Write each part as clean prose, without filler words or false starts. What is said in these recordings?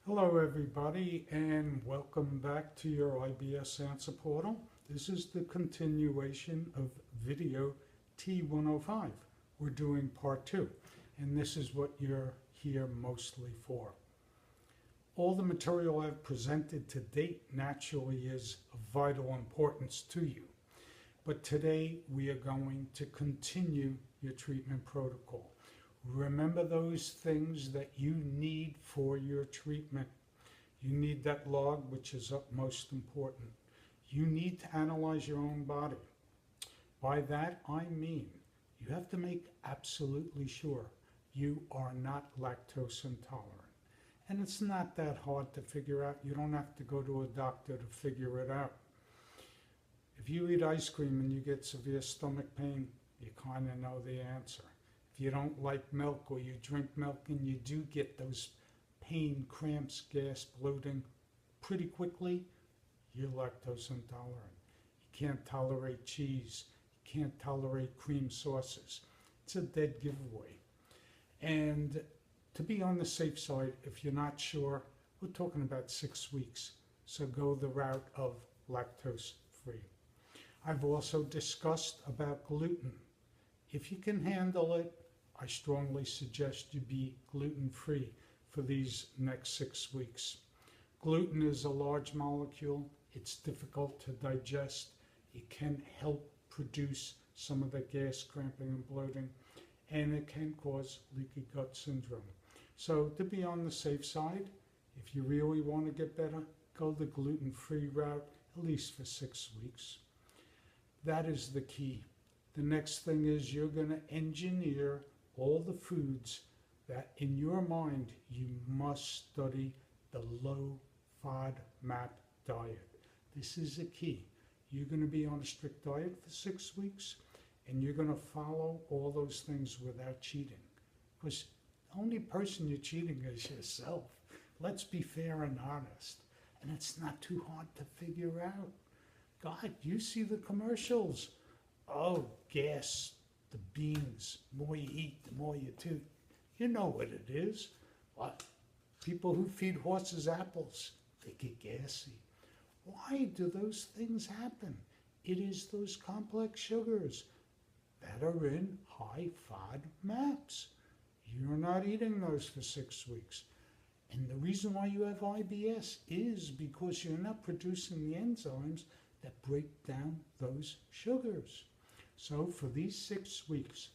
Hello everybody and welcome back to your IBS Answer Portal. This is the continuation of video T-105. We're doing part 2 and this is what you're here mostly for. All the material I've presented to date naturally is of vital importance to you, but today we are going to continue your treatment protocol. Remember those things that you need for your treatment. You need that log, which is most important. You need to analyze your own body. By that I mean you have to make absolutely sure you are not lactose intolerant. And it's not that hard to figure out. You don't have to go to a doctor to figure it out. If you eat ice cream and you get severe stomach pain, you kind of know the answer. If you don't like milk or you drink milk and you do get those pain, cramps, gas, bloating pretty quickly, you're lactose intolerant. You can't tolerate cheese. You can't tolerate cream sauces. It's a dead giveaway. And to be on the safe side, if you're not sure, we're talking about 6 weeks. So go the route of lactose free. I've also discussed about gluten. If you can handle it, I strongly suggest you be gluten-free for these next 6 weeks. Gluten is a large molecule. It's difficult to digest. It can help produce some of the gas, cramping, and bloating, and it can cause leaky gut syndrome. So to be on the safe side, if you really want to get better, go the gluten-free route, at least for 6 weeks. That is the key. The next thing is you're going to engineer all the foods that in your mind you must study the low FODMAP diet. This is a key. You're going to be on a strict diet for 6 weeks and you're going to follow all those things without cheating. Because the only person you're cheating is yourself. Let's be fair and honest. And it's not too hard to figure out. God, you see the commercials. Oh, gas. The beans, the more you eat, the more you toot. You know what it is. What? People who feed horses apples, they get gassy. Why do those things happen? It is those complex sugars that are in high FODMAPs. You're not eating those for 6 weeks. And the reason why you have IBS is because you're not producing the enzymes that break down those sugars. So for these 6 weeks,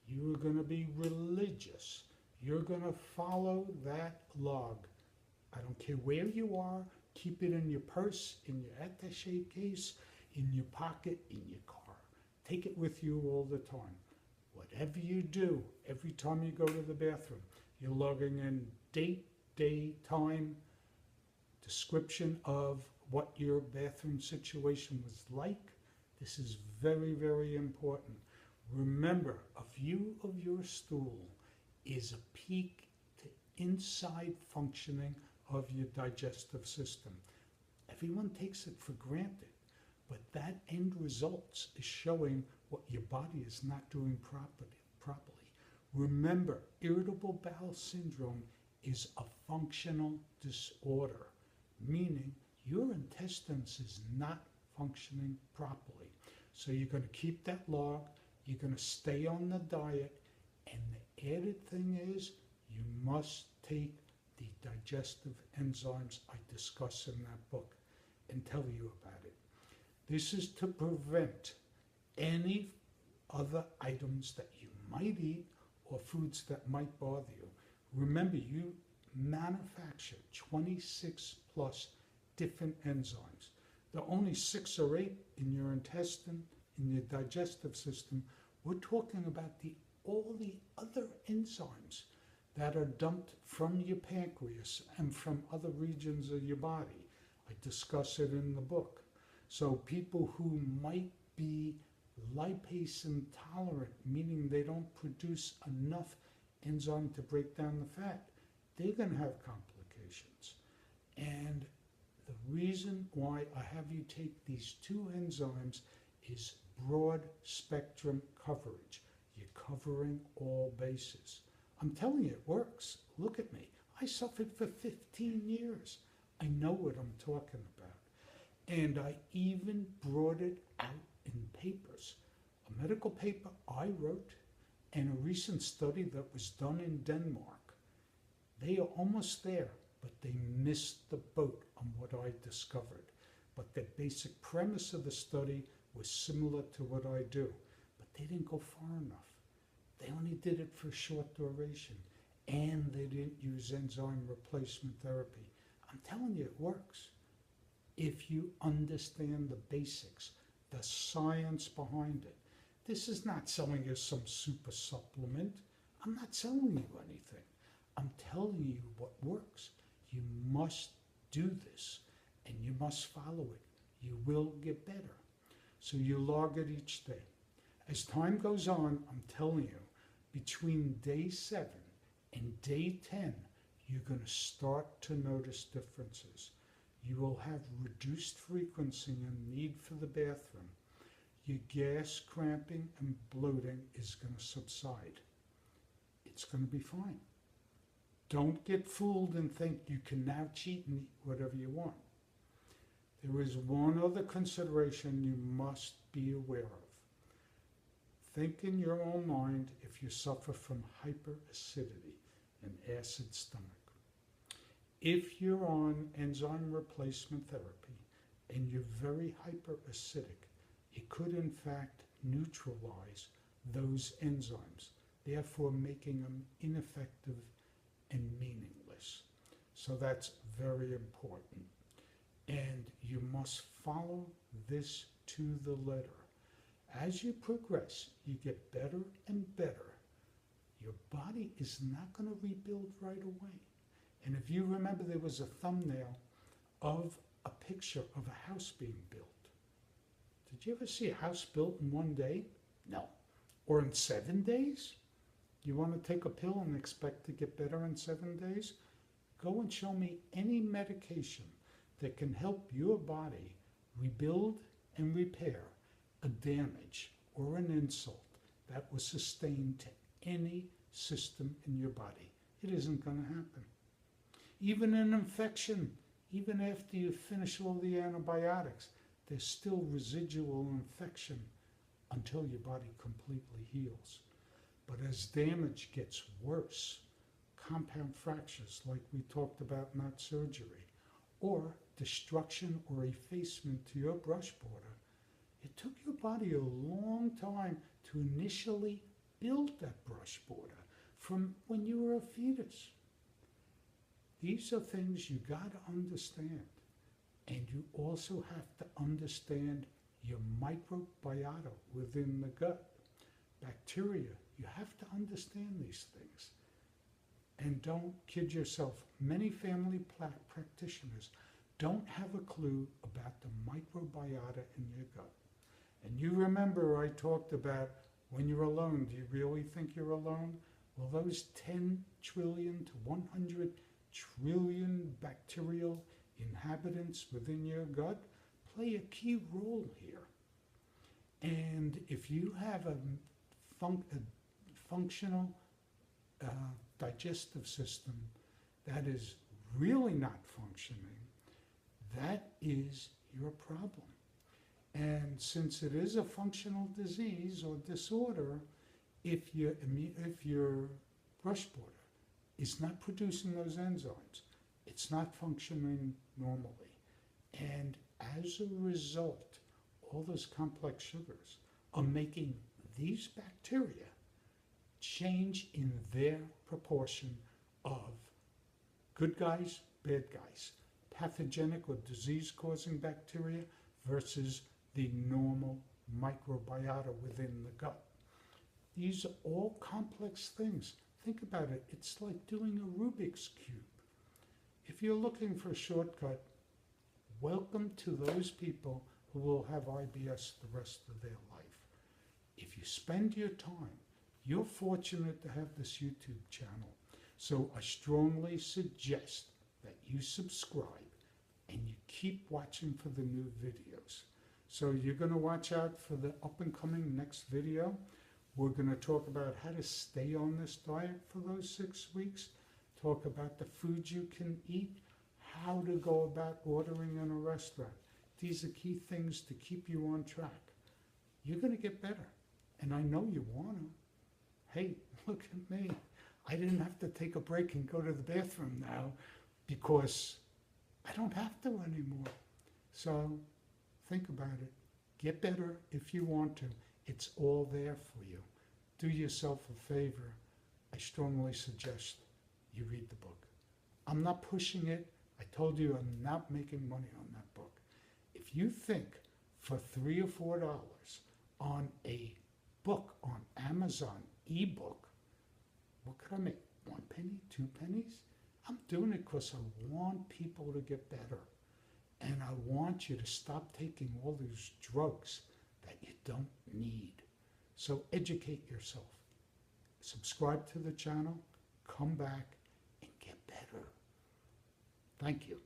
you are going to be religious. You're going to follow that log. I don't care where you are. Keep it in your purse, in your attaché case, in your pocket, in your car. Take it with you all the time. Whatever you do, every time you go to the bathroom, you're logging in date, day, time, description of what your bathroom situation was like. This is very, very important. Remember, a view of your stool is a peek to inside functioning of your digestive system. Everyone takes it for granted, but that end result is showing what your body is not doing properly. Remember, irritable bowel syndrome is a functional disorder, meaning your intestines is not functioning properly. So you're going to keep that log, you're going to stay on the diet, and the added thing is you must take the digestive enzymes I discuss in that book and tell you about it. This is to prevent any other items that you might eat or foods that might bother you. Remember, you manufacture 26 plus different enzymes. There are only 6 or 8 in your intestine, in your digestive system. We're talking about all the other enzymes that are dumped from your pancreas and from other regions of your body. I discuss it in the book. So people who might be lipase intolerant, meaning they don't produce enough enzyme to break down the fat, they're going to have complications. And the reason why I have you take these 2 enzymes is broad spectrum coverage. You're covering all bases. I'm telling you, it works. Look at me. I suffered for 15 years. I know what I'm talking about. And I even brought it out in papers. A medical paper I wrote and a recent study that was done in Denmark. They are almost there, but they missed the boat on what I discovered. But the basic premise of the study was similar to what I do. But they didn't go far enough. They only did it for a short duration. And they didn't use enzyme replacement therapy. I'm telling you, it works. If you understand the basics, the science behind it. This is not selling you some super supplement. I'm not selling you anything. I'm telling you what works. You must do this, and you must follow it. You will get better. So you log it each day. As time goes on, I'm telling you, between day 7 and day 10, you're going to start to notice differences. You will have reduced frequency and need for the bathroom. Your gas, cramping, and bloating is going to subside. It's going to be fine. Don't get fooled and think you can now cheat and eat whatever you want. There is one other consideration you must be aware of. Think in your own mind if you suffer from hyperacidity and acid stomach. If you're on enzyme replacement therapy and you're very hyperacidic, it could in fact neutralize those enzymes, therefore making them ineffective and meaningless. So that's very important. And you must follow this to the letter. As you progress, you get better and better. Your body is not going to rebuild right away. And if you remember, there was a thumbnail of a picture of a house being built. Did you ever see a house built in one day? No. Or in 7 days? You want to take a pill and expect to get better in 7 days? Go and show me any medication that can help your body rebuild and repair a damage or an insult that was sustained to any system in your body. It isn't going to happen. Even an infection, even after you finish all the antibiotics, there's still residual infection until your body completely heals. But as damage gets worse, compound fractures like we talked about in that surgery, or destruction or effacement to your brush border, it took your body a long time to initially build that brush border from when you were a fetus. These are things you got to understand. And you also have to understand your microbiota within the gut. Bacteria, you have to understand these things. And don't kid yourself. Many family practitioners don't have a clue about the microbiota in your gut. And you remember I talked about when you're alone, do you really think you're alone? Well, those 10 trillion to 100 trillion bacterial inhabitants within your gut play a key role here. And if you have a functional digestive system that is really not functioning, that is your problem. And since it is a functional disease or disorder, if your brush border is not producing those enzymes, it's not functioning normally. And as a result, all those complex sugars are making these bacteria change in their proportion of good guys, bad guys, pathogenic or disease-causing bacteria versus the normal microbiota within the gut. These are all complex things. Think about it. It's like doing a Rubik's Cube. If you're looking for a shortcut, welcome to those people who will have IBS the rest of their life. If you spend your time, you're fortunate to have this YouTube channel. So I strongly suggest that you subscribe and you keep watching for the new videos. So you're going to watch out for the up and coming next video. We're going to talk about how to stay on this diet for those 6 weeks, talk about the foods you can eat, how to go about ordering in a restaurant. These are key things to keep you on track. You're going to get better, and I know you want to. Hey, look at me. I didn't have to take a break and go to the bathroom now because I don't have to anymore. So think about it. Get better if you want to. It's all there for you. Do yourself a favor. I strongly suggest you read the book. I'm not pushing it. I told you I'm not making money on that book. If you think for $3 or $4 on a book on Amazon ebook, what could I make? 1 penny, 2 pennies? I'm doing it because I want people to get better. And I want you to stop taking all these drugs that you don't need. So educate yourself. Subscribe to the channel, come back, and get better. Thank you.